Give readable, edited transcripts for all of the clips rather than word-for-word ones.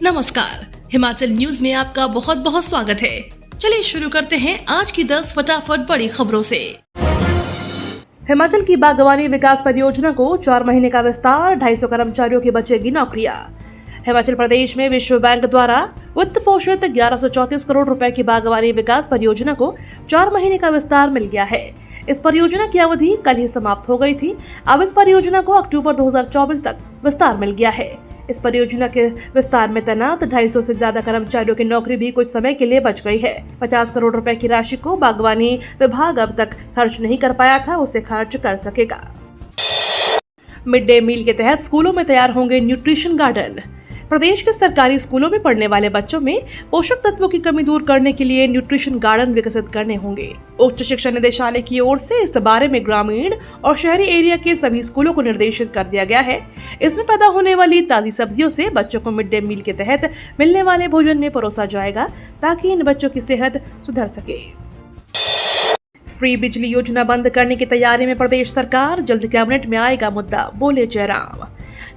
नमस्कार, हिमाचल न्यूज में आपका बहुत बहुत स्वागत है। चलिए शुरू करते हैं आज की 10 फटाफट बड़ी खबरों से। हिमाचल की बागवानी विकास परियोजना को 4 महीने का विस्तार, 250 कर्मचारियों की बचेगी नौकरियां। हिमाचल प्रदेश में विश्व बैंक द्वारा वित्त पोषित 1134 करोड़ रुपए की बागवानी विकास परियोजना को 4 महीने का विस्तार मिल गया है। इस परियोजना की अवधि कल ही समाप्त हो गई थी। अब इस परियोजना को अक्टूबर 2024 तक विस्तार मिल गया है। इस परियोजना के विस्तार में तैनात 250 से ज्यादा कर्मचारियों की नौकरी भी कुछ समय के लिए बच गई है। 50 करोड़ रुपए की राशि को बागवानी विभाग अब तक खर्च नहीं कर पाया था, उसे खर्च कर सकेगा। मिड डे मील के तहत स्कूलों में तैयार होंगे न्यूट्रिशन गार्डन। प्रदेश के सरकारी स्कूलों में पढ़ने वाले बच्चों में पोषक तत्वों की कमी दूर करने के लिए न्यूट्रिशन गार्डन विकसित करने होंगे। उच्च शिक्षा निदेशालय की ओर से इस बारे में ग्रामीण और शहरी एरिया के सभी स्कूलों को निर्देशित कर दिया गया है। इसमें पैदा होने वाली ताजी सब्जियों से बच्चों को मिड डे मील के तहत मिलने वाले भोजन में परोसा जाएगा, ताकि इन बच्चों की सेहत सुधर सके। फ्री बिजली योजना बंद करने की तैयारी में प्रदेश सरकार, जल्द कैबिनेट में आएगा मुद्दा, बोले जयराम।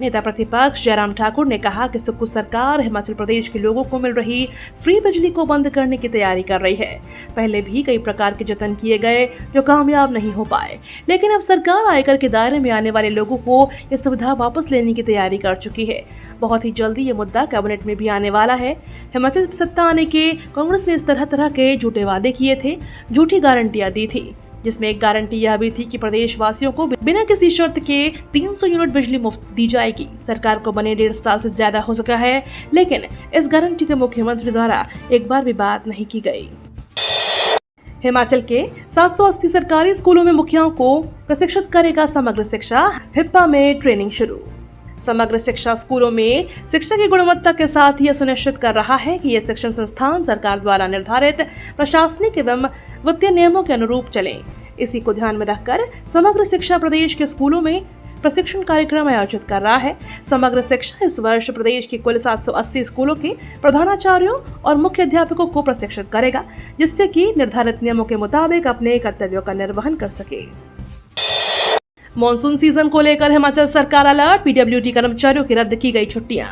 नेता प्रतिपक्ष जयराम ठाकुर ने कहा कि सुक्खू सरकार हिमाचल प्रदेश के लोगों को मिल रही फ्री बिजली को बंद करने की तैयारी कर रही है। पहले भी कई प्रकार के जतन किए गए जो कामयाब नहीं हो पाए, लेकिन अब सरकार आयकर के दायरे में आने वाले लोगों को यह सुविधा वापस लेने की तैयारी कर चुकी है। बहुत ही जल्दी ये मुद्दा कैबिनेट में भी आने वाला है। हिमाचल सत्ता आने के कांग्रेस ने इस तरह के झूठे वादे किए थे, झूठी गारंटियां दी थी, जिसमें एक गारंटी यह भी थी कि प्रदेश वासियों को बिना किसी शर्त के 300 यूनिट बिजली मुफ्त दी जाएगी। सरकार को बने 1.5 साल से ज्यादा हो चुका है, लेकिन इस गारंटी के मुख्यमंत्री द्वारा एक बार भी बात नहीं की गई। हिमाचल के 780 सरकारी स्कूलों में मुखियाओं को प्रशिक्षित करेगा समग्र शिक्षा, हिप्पा में ट्रेनिंग शुरू। समग्र शिक्षा स्कूलों में शिक्षा की गुणवत्ता के साथ यह सुनिश्चित कर रहा है कि ये शिक्षण संस्थान सरकार द्वारा निर्धारित प्रशासनिक एवं वित्तीय नियमों के अनुरूप चलें। इसी को ध्यान में रखकर समग्र शिक्षा प्रदेश के स्कूलों में प्रशिक्षण कार्यक्रम आयोजित कर रहा है। समग्र शिक्षा इस वर्ष प्रदेश के कुल 780 स्कूलों के प्रधानाचार्यों और मुख्य अध्यापकों को प्रशिक्षित करेगा, जिससे कि निर्धारित नियमों के मुताबिक अपने कर्तव्यों का निर्वहन कर सके। मॉनसून सीजन को लेकर हिमाचल सरकार अलर्ट, पीडब्ल्यूडी कर्मचारियों की रद्द की गई छुट्टियां।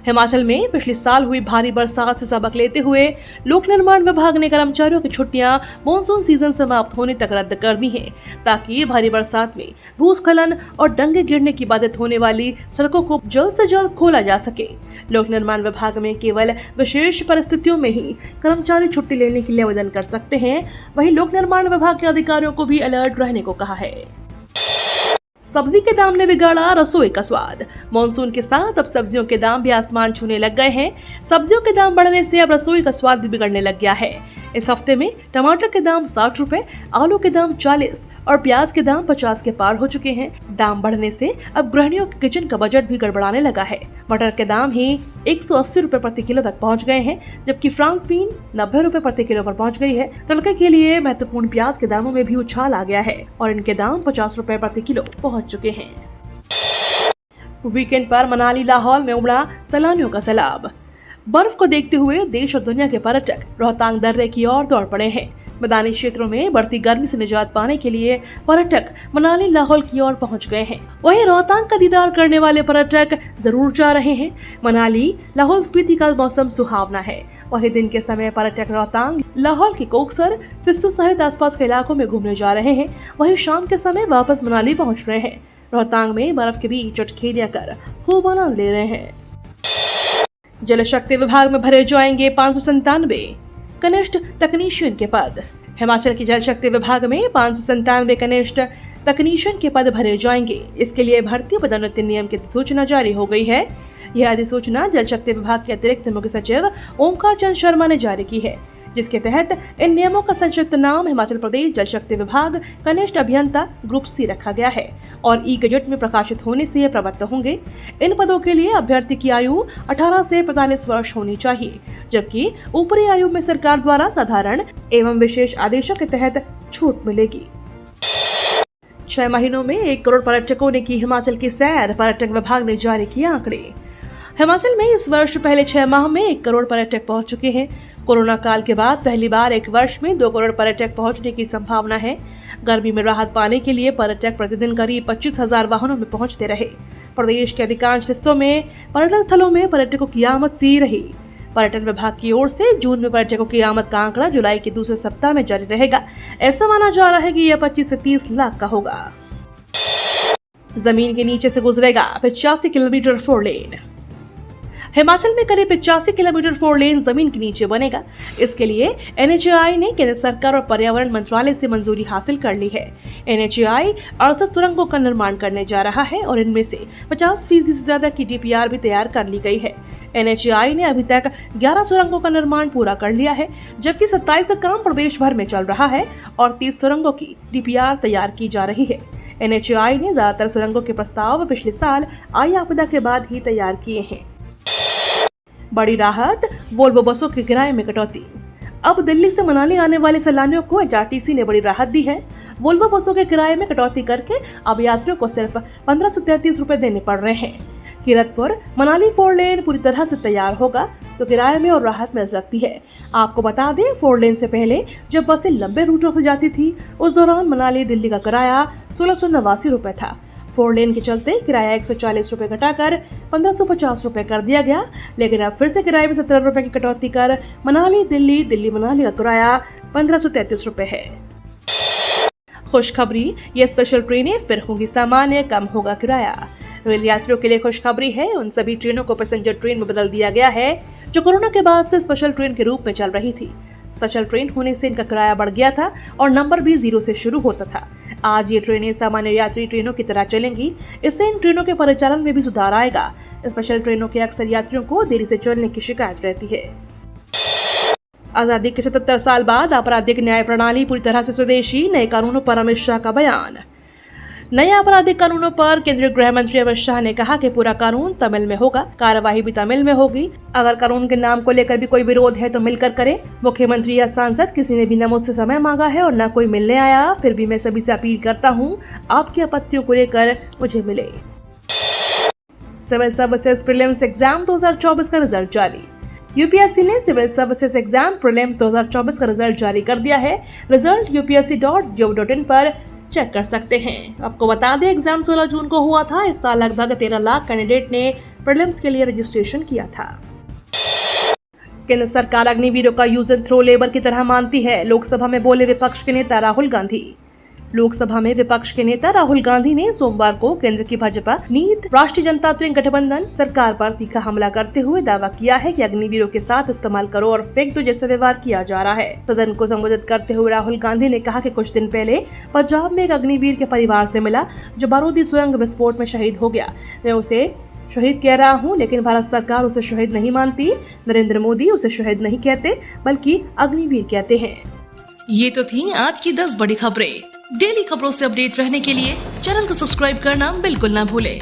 हिमाचल में पिछले साल हुई भारी बरसात से सबक लेते हुए लोक निर्माण विभाग ने कर्मचारियों की छुट्टियां मॉनसून सीजन समाप्त होने तक रद्द कर दी हैं, ताकि भारी बरसात में भूस्खलन और डंगे गिरने की बाधित होने वाली सड़कों को जल्द से जल्द खोला जा सके। लोक निर्माण विभाग में केवल विशेष परिस्थितियों में ही कर्मचारी छुट्टी लेने के लिए आवेदन कर सकते हैं। वहीं लोक निर्माण विभाग के अधिकारियों को भी अलर्ट रहने को कहा है। सब्जी के दाम ने बिगाड़ा रसोई का स्वाद। मॉनसून के साथ अब सब्जियों के दाम भी आसमान छूने लग गए हैं। सब्जियों के दाम बढ़ने से अब रसोई का स्वाद भी बिगड़ने लग गया है। इस हफ्ते में टमाटर के दाम 60 रुपए, आलू के दाम 40 और प्याज के दाम 50 के पार हो चुके हैं। दाम बढ़ने से अब गृहिणियों के किचन का बजट भी गड़बड़ाने लगा है। मटर के दाम ही 180 रुपए प्रति किलो तक पहुंच गए हैं, जबकि फ्रांस बीन 90 रुपए प्रति किलो पर पहुंच गई है। तड़के के लिए महत्वपूर्ण प्याज के दामों में भी उछाल आ गया है और इनके दाम 50 रुपए प्रति किलो पहुँच चुके हैं। वीकेंड पर मनाली लाहौल में उमड़ा सैलानियों का सैलाब। बर्फ को देखते हुए देश और दुनिया के पर्यटक रोहतांग दर्रे की ओर दौड़ पड़े हैं। मैदानी क्षेत्रों में बढ़ती गर्मी से निजात पाने के लिए पर्यटक मनाली लाहौल की ओर पहुंच गए हैं। वहीं रोहतांग का दीदार करने वाले पर्यटक जरूर जा रहे हैं। मनाली लाहौल स्पीति का मौसम सुहावना है। वहीं दिन के समय पर्यटक रोहतांग, लाहौल की कोकसर, सिस्सू सहित आसपास के इलाकों में घूमने जा रहे हैं। वहीं शाम के समय वापस मनाली पहुँच रहे हैं। रोहतांग में बर्फ के बीच चटखेलियां कर खूब आनंद ले रहे हैं। जल शक्ति विभाग में भरे जाएंगे 597 कनिष्ठ तकनीशियन के पद। हिमाचल की जल शक्ति विभाग में 597 कनिष्ठ तकनीशियन के पद भरे जाएंगे। इसके लिए भर्ती पदोन्नति नियम की अधिसूचना जारी हो गई है। यह अधिसूचना जल शक्ति विभाग के अतिरिक्त मुख्य सचिव ओमकार चंद शर्मा ने जारी की है, जिसके तहत इन नियमों का संक्षिप्त नाम हिमाचल प्रदेश जल शक्ति विभाग कनिष्ठ अभियंता ग्रुप सी रखा गया है और ई गजट में प्रकाशित होने से ये प्रवृत्त होंगे। इन पदों के लिए अभ्यर्थी की आयु 18 से 45 वर्ष होनी चाहिए, जबकि ऊपरी आयु में सरकार द्वारा साधारण एवं विशेष आदेशों के तहत छूट मिलेगी। 6 महीनों में 1 करोड़ पर्यटकों ने की हिमाचल की सैर, पर्यटन विभाग ने जारी किए आंकड़े। हिमाचल में इस वर्ष पहले 6 माह में 1 करोड़ पर्यटक पहुंच चुके हैं। कोरोना काल के बाद पहली बार एक वर्ष में 2 करोड़ पर्यटक पहुंचने की संभावना है। गर्मी में राहत पाने के लिए पर्यटक प्रतिदिन करीब 25,000 वाहनों में पहुंचते रहे। प्रदेश के अधिकांश हिस्सों में पर्यटन स्थलों में पर्यटकों की आमद सी रही। पर्यटन विभाग की ओर से जून में पर्यटकों की आमद का आंकड़ा जुलाई के दूसरे सप्ताह में जारी रहेगा। ऐसा माना जा रहा है कि यह 25 से 30 लाख का होगा। जमीन के नीचे से गुजरेगा 85 किलोमीटर 4 लेन। हिमाचल में करीब 85 किलोमीटर 4 लेन जमीन के नीचे बनेगा। इसके लिए NHAI ने केंद्र सरकार और पर्यावरण मंत्रालय से मंजूरी हासिल कर ली है। NHAI 68 सुरंगों का निर्माण करने जा रहा है और इनमें से 50% से ज्यादा की DPR भी तैयार कर ली गई है। NHAI ने अभी तक 11 सुरंगों का निर्माण पूरा कर लिया है, जबकि 27 का काम प्रदेश भर में चल रहा है और 30 सुरंगों की DPR तैयार की जा रही है। NHAI ने ज्यादातर सुरंगों के प्रस्ताव पिछले साल आई आपदा के बाद ही तैयार किए हैं। बड़ी राहत, वोल्वो बसों के किराए में कटौती। अब दिल्ली से मनाली आने वाले सैलानियों को HRTC ने बड़ी राहत दी है। वोल्वो बसों के किराए में कटौती करके अब यात्रियों को सिर्फ 1533 रुपए देने पड़ रहे हैं। कीरतपुर मनाली 4 लेन पूरी तरह से तैयार होगा तो किराए में और राहत मिल सकती है। आपको बता दें, 4 लेन से पहले जब बसें लंबे रूटों से जाती थी, उस दौरान मनाली दिल्ली का किराया 1689 रुपए था। 4 लेन के चलते किराया 140 रुपए घटाकर 1550 रुपए कर दिया गया, लेकिन अब फिर से किराए में 17 रुपए की कटौती कर मनाली दिल्ली, दिल्ली मनाली का किराया 1533 रुपए है। खुशखबरी, ये स्पेशल ट्रेनें फिर होंगी सामान्य, कम होगा किराया। रेल यात्रियों के लिए खुशखबरी है। उन सभी ट्रेनों को पैसेंजर ट्रेन में बदल दिया गया है जो कोरोना के बाद से स्पेशल ट्रेन के रूप में चल रही थी। स्पेशल ट्रेन होने से इनका किराया बढ़ गया था और नंबर भी 0 से शुरू होता था। आज ये ट्रेनें सामान्य यात्री ट्रेनों की तरह चलेंगी। इससे इन ट्रेनों के परिचालन में भी सुधार आएगा। स्पेशल ट्रेनों के अक्सर यात्रियों को देरी से चलने की शिकायत रहती है। आजादी के 77 साल बाद आपराधिक न्याय प्रणाली पूरी तरह से स्वदेशी, नए कानूनों पर अमित शाह का बयान। नए आपराधिक कानूनों पर केंद्रीय गृह मंत्री अमित शाह ने कहा कि पूरा कानून तमिल में होगा, कार्यवाही भी तमिल में होगी। अगर कानून के नाम को लेकर भी कोई विरोध है तो मिलकर करें। मुख्यमंत्री या सांसद किसी ने भी न मुझसे समय मांगा है और न कोई मिलने आया, फिर भी मैं सभी से अपील करता हूँ, आपकी आपत्तियों को लेकर मुझे मिले। सिविल सर्विसेज प्रीलिम्स एग्जाम 2024 का रिजल्ट जारी। यूपीएससी ने सिविल सर्विसेज एग्जाम प्रीलिम्स 2024 का रिजल्ट जारी कर दिया है। रिजल्ट upsc.gov.in पर चेक कर सकते हैं। आपको बता दें, एग्जाम 16 जून को हुआ था। इस साल लगभग 13 लाख कैंडिडेट ने प्रीलिम्स के लिए रजिस्ट्रेशन किया था। केंद्र सरकार अग्निवीरों का यूज एंड थ्रो लेबर की तरह मानती है, लोकसभा में बोले विपक्ष के नेता राहुल गांधी। लोकसभा में विपक्ष के नेता राहुल गांधी ने सोमवार को केंद्र की भाजपा नीत राष्ट्रीय जनतांत्रिक गठबंधन सरकार पर तीखा हमला करते हुए दावा किया है कि अग्निवीरों के साथ इस्तेमाल करो और फेंक दो जैसा व्यवहार किया जा रहा है। सदन को संबोधित करते हुए राहुल गांधी ने कहा कि कुछ दिन पहले पंजाब में एक अग्निवीर के परिवार से मिला जो बारूदी सुरंग विस्फोट में शहीद हो गया। मैं उसे शहीद कह रहा हूं, लेकिन भारत सरकार उसे शहीद नहीं मानती। नरेंद्र मोदी उसे शहीद नहीं कहते बल्कि अग्निवीर कहते हैं। ये तो थी आज की 10 बड़ी खबरें। डेली खबरों से अपडेट रहने के लिए चैनल को सब्सक्राइब करना बिल्कुल ना भूलें।